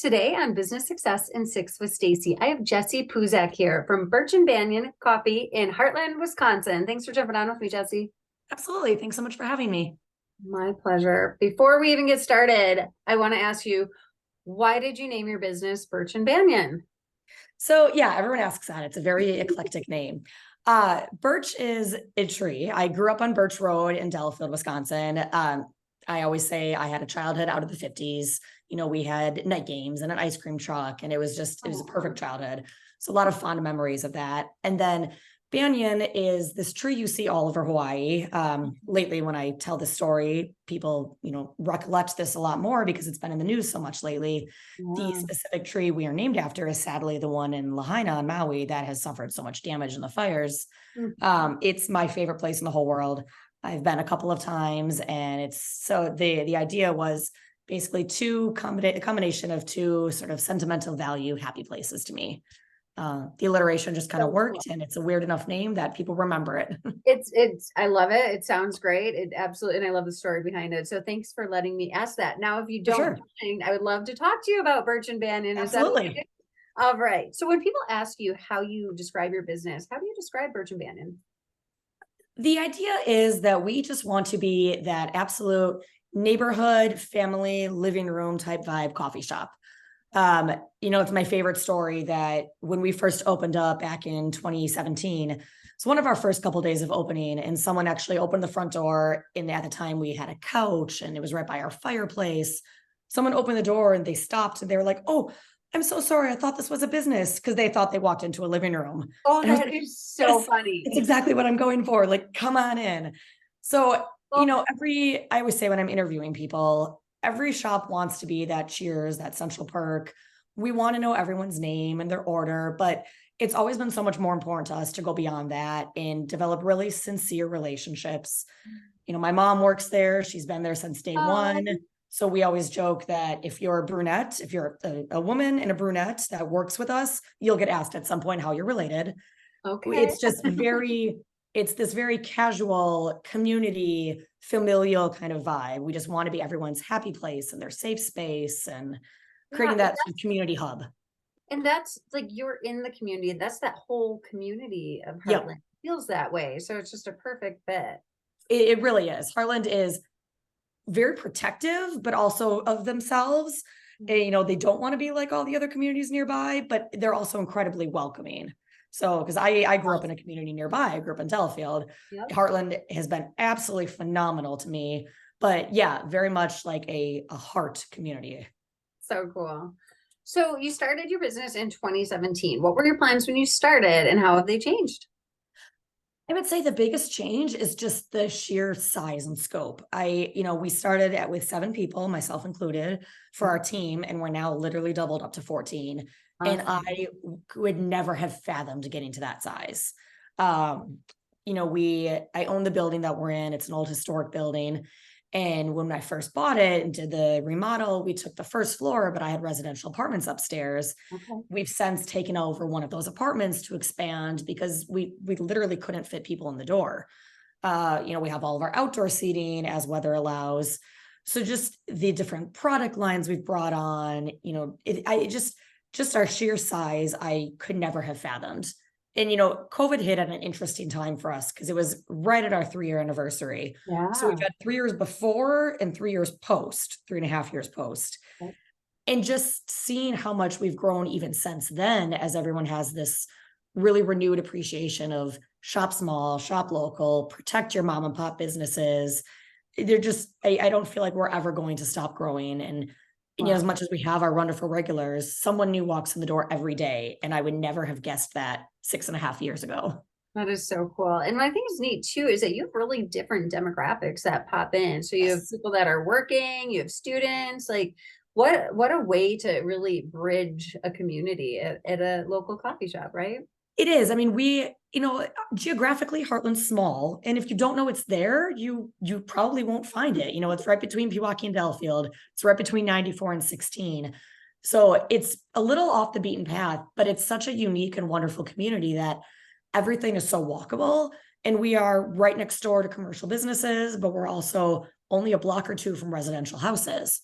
Today on Business Success in Six with Stacie, I have Jessie Puzak here from Birch and Banyan Coffee in Heartland, Wisconsin. Thanks for jumping on with me, Jessie. Absolutely. Thanks so much for having me. My pleasure. Before we even get started, I want to ask you, why did you name your business Birch and Banyan? So yeah, everyone asks that. It's a very eclectic name. Birch is a tree. I grew up on Birch Road in Delafield, Wisconsin. I always say I had a childhood out of the 50s. We had night games and an ice cream truck, and it was a perfect childhood. So a lot of fond memories of that. And then Banyan is this tree you see all over Hawaii. Lately, when I tell this story, people, recollect this a lot more because it's been in the news so much lately. The specific tree we are named after is sadly the one in Lahaina on Maui that has suffered so much damage in the fires. It's my favorite place in the whole world. I've been a couple of times, and the idea was basically a combination of two sort of sentimental value, happy places to me. The alliteration just kind of worked, and it's a weird enough name that people remember it. I love it. It sounds great. It absolutely, and I love the story behind it. So thanks for letting me ask that. Now, if you don't mind, I would love to talk to you about Birch and Banyan. Absolutely. Is that okay? All right. So when people ask you how you describe your business, how do you describe Birch and Banyan? The idea is that we just want to be that absolute neighborhood, family, living room type vibe coffee shop. It's my favorite story that when we first opened up back in 2017, it's one of our first couple of days of opening, and someone actually opened the front door. And at the time we had a couch and it was right by our fireplace. Someone opened the door and they stopped and they were like, "Oh, I'm so sorry. I thought this was a business," because they thought they walked into a living room. Oh, that is so funny. It's exactly what I'm going for. Like, come on in. So, I always say when I'm interviewing people, every shop wants to be that Cheers, that Central Perk. We want to know everyone's name and their order, but it's always been so much more important to us to go beyond that and develop really sincere relationships. My mom works there. She's been there since day one. So we always joke that if you're a brunette, if you're a woman and a brunette that works with us, you'll get asked at some point how you're related. Okay. It's just it's this very casual community, familial kind of vibe. We just want to be everyone's happy place and their safe space and creating that community hub. And that's like, you're in the community. That's that whole community of Heartland feels that way. So it's just a perfect fit. It really is. Heartland is very protective, but also of themselves. And, they don't want to be like all the other communities nearby, but they're also incredibly welcoming. So, because I grew up in a community nearby, I grew up in Delafield. Heartland has been absolutely phenomenal to me, but yeah, very much like a heart community. So cool. So you started your business in 2017. What were your plans when you started, and how have they changed? I would say the biggest change is just the sheer size and scope. We started with 7 people, myself included, for our team, and we're now literally doubled up to 14. Awesome. And I would never have fathomed getting to that size. I own the building that we're in. It's an old historic building. And when I first bought it and did the remodel, we took the first floor, but I had residential apartments upstairs. Okay. We've since taken over one of those apartments to expand because we literally couldn't fit people in the door. We have all of our outdoor seating as weather allows. So just the different product lines we've brought on, just our sheer size, I could never have fathomed. And, COVID hit at an interesting time for us because it was right at our 3-year anniversary. Yeah. So we've had 3 years before and 3 years post, 3.5 years post. Okay. And just seeing how much we've grown even since then, as everyone has this really renewed appreciation of shop small, shop local, protect your mom and pop businesses. I don't feel like we're ever going to stop growing. And as much as we have our wonderful regulars, someone new walks in the door every day. And I would never have guessed that 6.5 years ago. That is so cool. And what I think is neat too is that you have really different demographics that pop in. So you have people that are working, you have students. Like what a way to really bridge a community at a local coffee shop, right? It is. I mean, geographically, Heartland's small. And if you don't know it's there, you probably won't find it. It's right between Milwaukee and Delafield. It's right between 94 and 16. So it's a little off the beaten path, but it's such a unique and wonderful community that everything is so walkable. And we are right next door to commercial businesses, but we're also only a block or two from residential houses.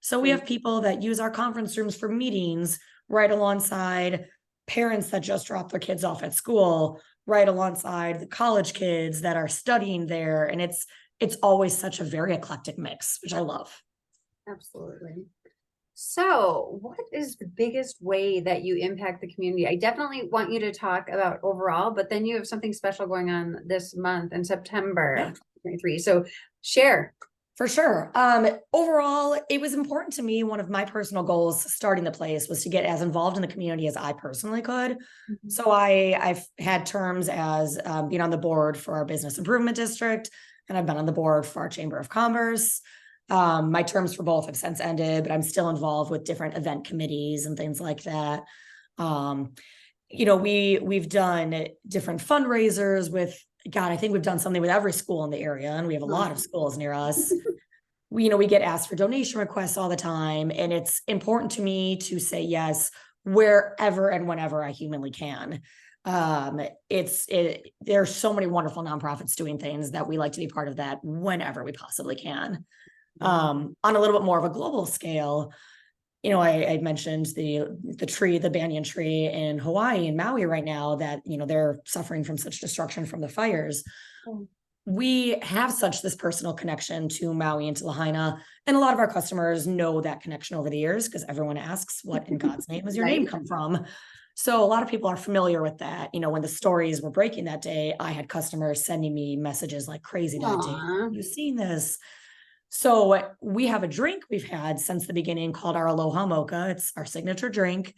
So we have people that use our conference rooms for meetings right alongside parents that just dropped their kids off at school, right alongside the college kids that are studying there. And it's always such a very eclectic mix, which I love. Absolutely. So, what is the biggest way that you impact the community? I definitely want you to talk about overall, but then you have something special going on this month in September of 2023. So, share. For sure. Overall, it was important to me. One of my personal goals starting the place was to get as involved in the community as I personally could. So I've had terms as being on the board for our business improvement district, and I've been on the board for our Chamber of Commerce. My terms for both have since ended, but I'm still involved with different event committees and things like that. We've done different fundraisers with, God, I think we've done something with every school in the area, and we have a lot of schools near us. We get asked for donation requests all the time, and it's important to me to say yes wherever and whenever I humanly can. There's so many wonderful nonprofits doing things that we like to be part of that whenever we possibly can. On a little bit more of a global scale, I mentioned the Banyan tree in Hawaii and Maui right now that, they're suffering from such destruction from the fires. We have this personal connection to Maui and to Lahaina, and a lot of our customers know that connection over the years because everyone asks, what in God's name does your name come from? So a lot of people are familiar with that. When the stories were breaking that day, I had customers sending me messages like crazy that day. You've seen this. So we have a drink we've had since the beginning called our Aloha Mocha. It's our signature drink.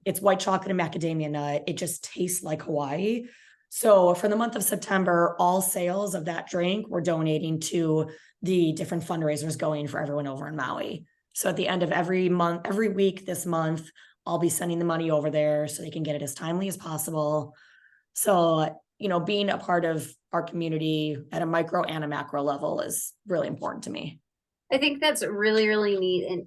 It's white chocolate and macadamia nut. It just tastes like Hawaii. So for the month of September, all sales of that drink we're donating to the different fundraisers going for everyone over in Maui. So at the end of every week this month, I'll be sending the money over there so they can get it as timely as possible. So, being a part of our community at a micro and a macro level is really important to me. I think that's really, really neat. And,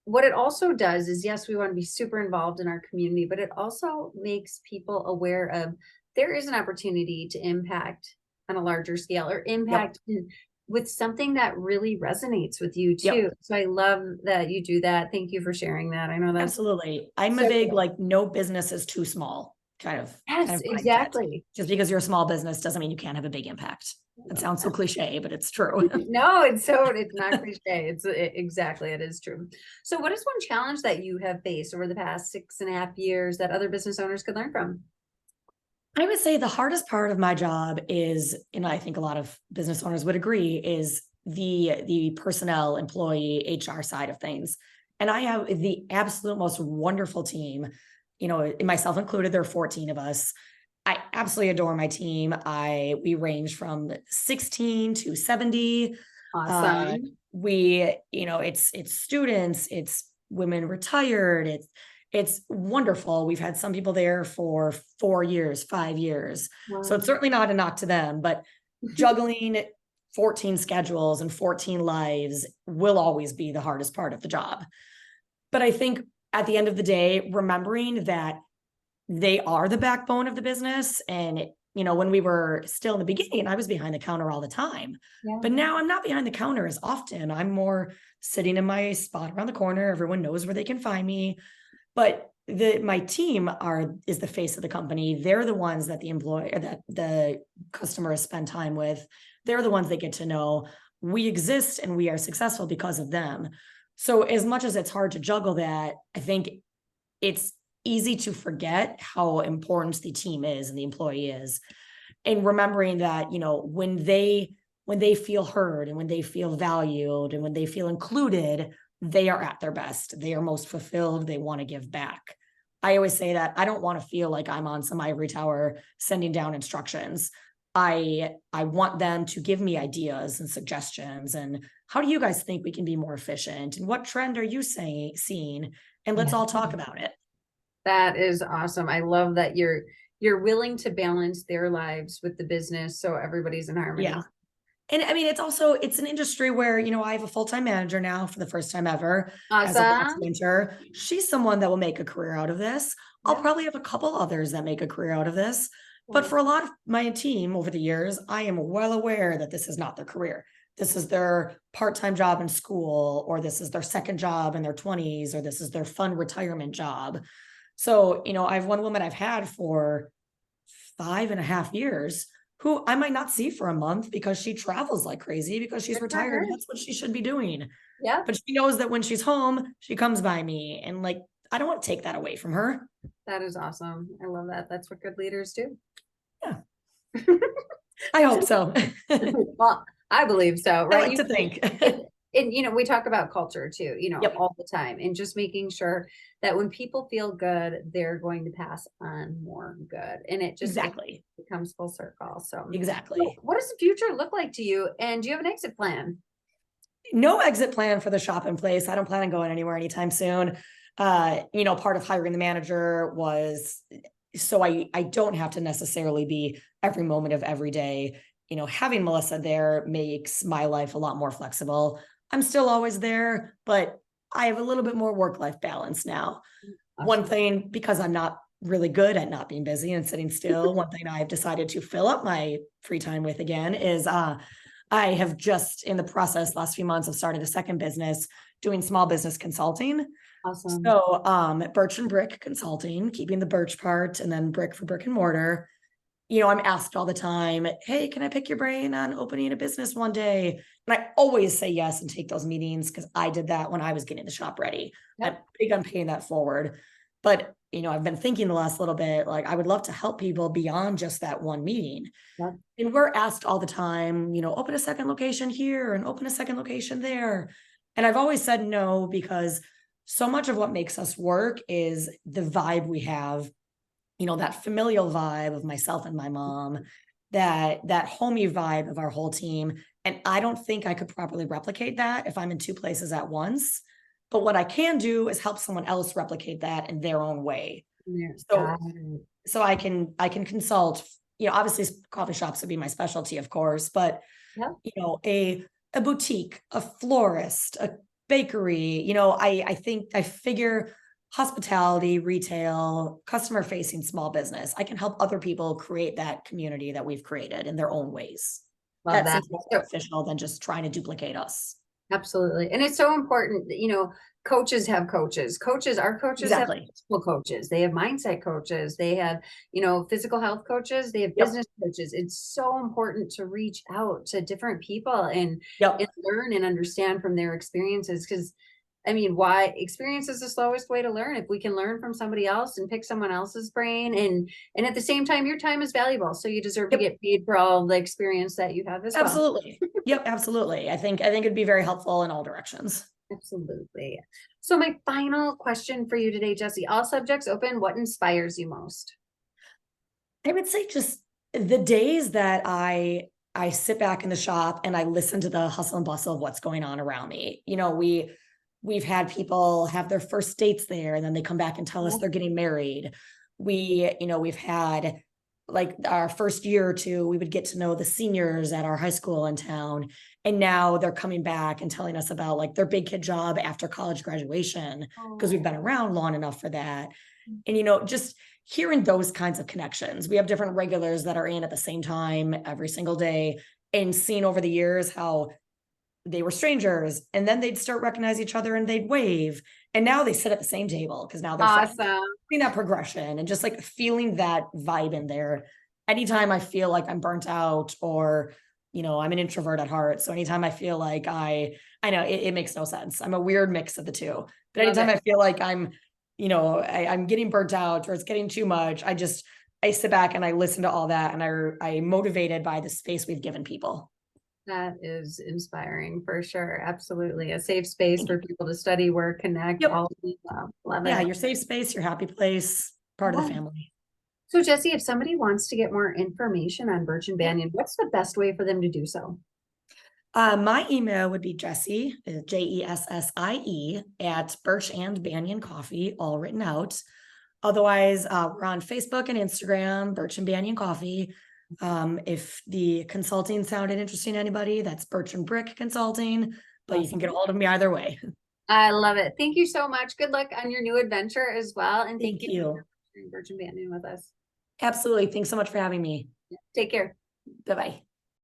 what it also does is, yes, we want to be super involved in our community, but it also makes people aware of there is an opportunity to impact on a larger scale or impact with something that really resonates with you too. So I love that you do that. Thank you for sharing that. I know that's absolutely. I'm a big, no business is too small kind of. Yes, exactly. Just because you're a small business doesn't mean you can't have a big impact. It sounds so cliche, but it's true. No, it's not cliche. Exactly, it is true. So what is one challenge that you have faced over the past 6.5 years that other business owners could learn from? I would say the hardest part of my job is, and I think a lot of business owners would agree, is the personnel, employee, HR side of things. And I have the absolute most wonderful team, myself included. There are 14 of us. I absolutely adore my team. We range from 16 to 70. Awesome. It's students, it's women retired, it's wonderful. We've had some people there for 4 years, 5 years. Wow. So it's certainly not a knock to them, but juggling 14 schedules and 14 lives will always be the hardest part of the job. But I think at the end of the day, remembering that they are the backbone of the business. And, when we were still in the beginning, I was behind the counter all the time. Yeah. But now I'm not behind the counter as often. I'm more sitting in my spot around the corner. Everyone knows where they can find me. But my team is the face of the company. They're the ones that the customers spend time with. They're the ones they get to know. We exist and we are successful because of them. So as much as it's hard to juggle that, I think it's easy to forget how important the team is and the employee is. And remembering that, when they feel heard and when they feel valued and when they feel included, they are at their best. They are most fulfilled. They want to give back. I always say that I don't want to feel like I'm on some ivory tower sending down instructions. I want them to give me ideas and suggestions. And how do you guys think we can be more efficient? And what trend are you seeing? And let's all talk about it. That is awesome. I love that you're willing to balance their lives with the business so everybody's in harmony. Yeah. And I mean, it's an industry where, I have a full-time manager now for the first time ever. Awesome. As a box winter. She's someone that will make a career out of this. Yeah. I'll probably have a couple others that make a career out of this. But for a lot of my team over the years, I am well aware that this is not their career. this is their part-time job in school, or this is their second job in their 20s, or this is their fun retirement job. So, I have one woman I've had for 5.5 years who I might not see for a month because she travels like crazy because she's Good for her. retired. That's what she should be doing. Yeah, But she knows that when she's home, she comes by me, and like, I don't want to take that away from her. that is awesome. I love that. That's what good leaders do. Yeah. I hope so. Well, I believe so, I right? like to think. And we talk about culture too, Yep. all the time, and just making sure that when people feel good, they're going to pass on more good, and it Exactly. becomes full circle. So, Exactly. what does the future look like to you? And do you have an exit plan? No exit plan for the shop in place. I don't plan on going anywhere anytime soon. Part of hiring the manager was so I don't have to necessarily be every moment of every day. Having Melissa there makes my life a lot more flexible. I'm still always there, but I have a little bit more work-life balance now. One Awesome. thing, because I'm not really good at not being busy and sitting still, one thing I've decided to fill up my free time with again is I have just in the process last few months of starting a second business doing small business consulting. Awesome. So Birch and Brick Consulting, keeping the Birch part, and then Brick for brick and mortar. I'm asked all the time, hey, can I pick your brain on opening a business one day? And I always say yes and take those meetings because I did that when I was getting the shop ready. Yep. I'm big on paying that forward. But, I've been thinking the last little bit, like I would love to help people beyond just that one meeting. Yep. And we're asked all the time, open a second location here and open a second location there. And I've always said no, because so much of what makes us work is the vibe we have, that familial vibe of myself and my mom, that homey vibe of our whole team. And I don't think I could properly replicate that if I'm in two places at once. But what I can do is help someone else replicate that in their own way. Yeah, So, so I can consult, obviously coffee shops would be my specialty, of course, but Yep. A boutique, a florist, a bakery, I figure hospitality, retail, customer facing small business, I can help other people create that community that we've created in their own ways. Love That that. seems more So, beneficial than just trying to duplicate us. absolutely. And it's so important that, coaches have coaches. Our coaches have Exactly. physical coaches. They have mindset coaches. They have, physical health coaches. They have Yep. business coaches. It's so important to reach out to different people and Yep. learn and understand from their experiences. Because why experience is the slowest way to learn. If we can learn from somebody else and pick someone else's brain, and at the same time, your time is valuable. So you deserve to Yep. get paid for all the experience that you have as well. Absolutely. Yep. Absolutely. I think it'd be very helpful in all directions. Absolutely. So my final question for you today, Jessie, all subjects open, what inspires you most? I would say just the days that I sit back in the shop and I listen to the hustle and bustle of what's going on around me. We've had people have their first dates there, and then they come back and tell us they're getting married. We've had, like, our first year or two, we would get to know the seniors at our high school in town. And now they're coming back and telling us about like their big kid job after college graduation, because we've been around long enough for that. And, just hearing those kinds of connections. We have different regulars that are in at the same time every single day, and seeing over the years how they were strangers, and then they'd start recognizing each other and they'd wave. And now they sit at the same table because now they're friends. Awesome. Seeing that progression and just like feeling that vibe in there. Anytime I feel like I'm burnt out, or, I'm an introvert at heart. So anytime I feel like I know it makes no sense. I'm a weird mix of the two. But anytime I feel like I'm getting burnt out or it's getting too much, I sit back and I listen to all that, and I'm motivated by the space we've given people. That is inspiring for sure. Absolutely. A safe space for people to study, work, connect, Yep. all of the above. Love Yeah, it. your safe space, your happy place, part of the family. So Jessie, if somebody wants to get more information on Birch and Banyan, what's the best way for them to do so? My email would be Jessie, Jessie, at Birch and Banyan Coffee, all written out. Otherwise, we're on Facebook and Instagram, Birch and Banyan Coffee. If the consulting sounded interesting to anybody, that's Birch and Brick Consulting, but you can get a hold of me either way. I love it. Thank you so much. Good luck on your new adventure as well. And Thank you. for sharing Birch and Banyan with us. Absolutely. Thanks so much for having me. Take care. Bye-bye.